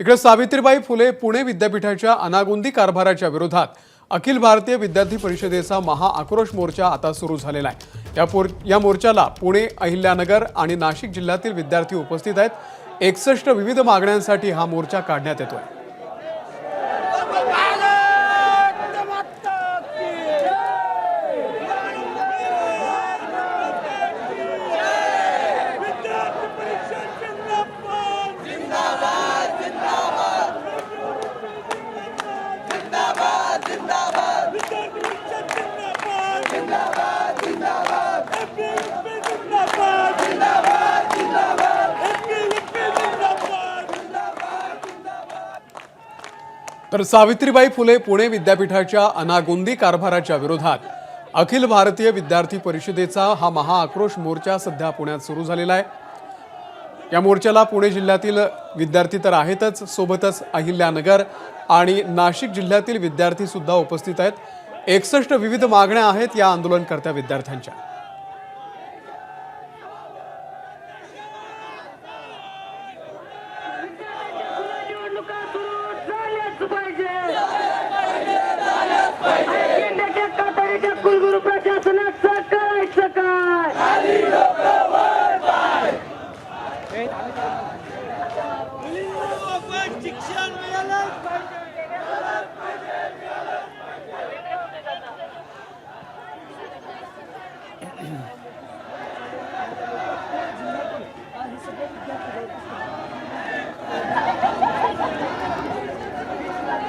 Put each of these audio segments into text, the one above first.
इकडे सावित्रीबाई फुले पुणे विद्यापीठाच्या अनागोंदी कारभाराच्या विरोधात अखिल भारतीय विद्यार्थी परिषदेचा महाआक्रोश मोर्चा आता सुरू झालेला आहे। या मोर्चाला पुणे, अहिल्यानगर आणि नाशिक जिल्ह्यातील विद्यार्थी उपस्थित आहेत। 61 विविध मागण्यांसाठी हा मोर्चा काढण्यात येतोय। तर सावित्रीबाई फुले पुणे विद्यापीठाच्या अनागोंदी कारभाराच्या विरोधात अखिल भारतीय विद्यार्थी परिषदेचा हा महाआक्रोश मोर्चा सध्या पुण्यात सुरू झालेला आहे। या मोर्चाला पुणे जिल्ह्यातील विद्यार्थी तर आहेतच, सोबतच अहिल्यानगर आणि नाशिक जिल्ह्यातील विद्यार्थी सुद्धा उपस्थित आहेत। 61 विविध मागण्या आहेत या आंदोलनकर्त्या विद्यार्थ्यांच्या। कुलगुरू प्रशासनाचा करायचं काय?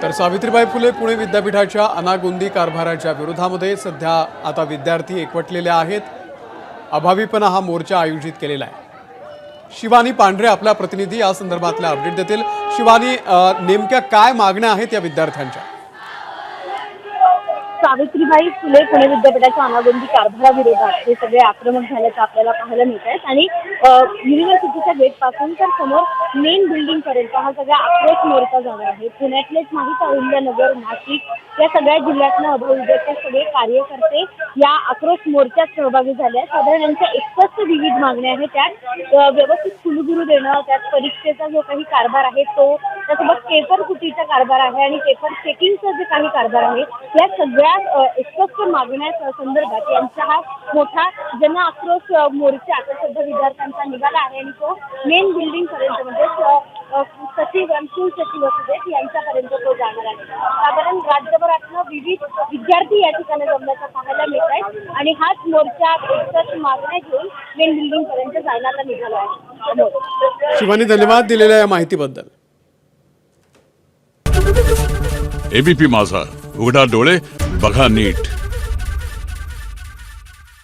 तर सावित्रीबाई फुले पुणे विद्यापीठाच्या अनागोंदी कारभाराच्या विरोधामध्ये सध्या आता विद्यार्थी एकवटलेले आहेत। अभावीपणा हा मोर्चा आयोजित केलेला आहे। शिवानी पांढरे आपला प्रतिनिधी या संदर्भातला अपडेट देतील। शिवानी, नेमक्या काय मागण्या आहेत या विद्यार्थ्यांच्या? सावित्रीबाई फुले पुणे विद्यापीठाच्या अनागोंदी कारभाराविरोधात हे सगळे आक्रमक झाल्याचं आपल्याला पाहायला मिळत आहे आणि युनिव्हर्सिटीच्या गेट पासून तर समोर मेन बिल्डिंग पर्यंत हा सगळा आक्रोश मोर्चा जाणार आहे। पुण्यातलेच नाही तर अहिल्यानगर, नाशिक या सगळ्या जिल्ह्यातनं अभाविपचे सगळे कार्यकर्ते या आक्रोश मोर्चात सहभागी झाले आहेत। साधारण यांच्या 61 विविध मागण्या आहेत। त्यात व्यवस्थित कुलगुरू देणं, त्यात परीक्षेचा जो काही कारभार आहे तो, त्यासोबत पेपर फुटीचा कारभार आहे आणि पेपर चेकिंगचा जे काही कारभार आहे या सगळ्या 61 मागण्या संदर्भात यांचा हा मोठा जन आक्रोश मोर्चा आता सध्या विद्यार्थ्यांचा निघाला आहे आणि तो मेन बिल्डिंग पर्यंत म्हणजे सचिव आणि कुलसचिव असुदेत यांच्यापर्यंत तो जाणार आहे। साधारण राज्यभरातनं विविध विद्यार्थी या ठिकाणी जमल्याचं पाहायला मिळत आहे आणि हाच मोर्चा 61 मागण्या घेऊन मेन बिल्डिंग पर्यंत जाण्याचा निघाला आहे। शिवानी, धन्यवाद दिलेल्या या माहितीबद्दल। एबीपी माझा, उघडा डोळे बघा नीट।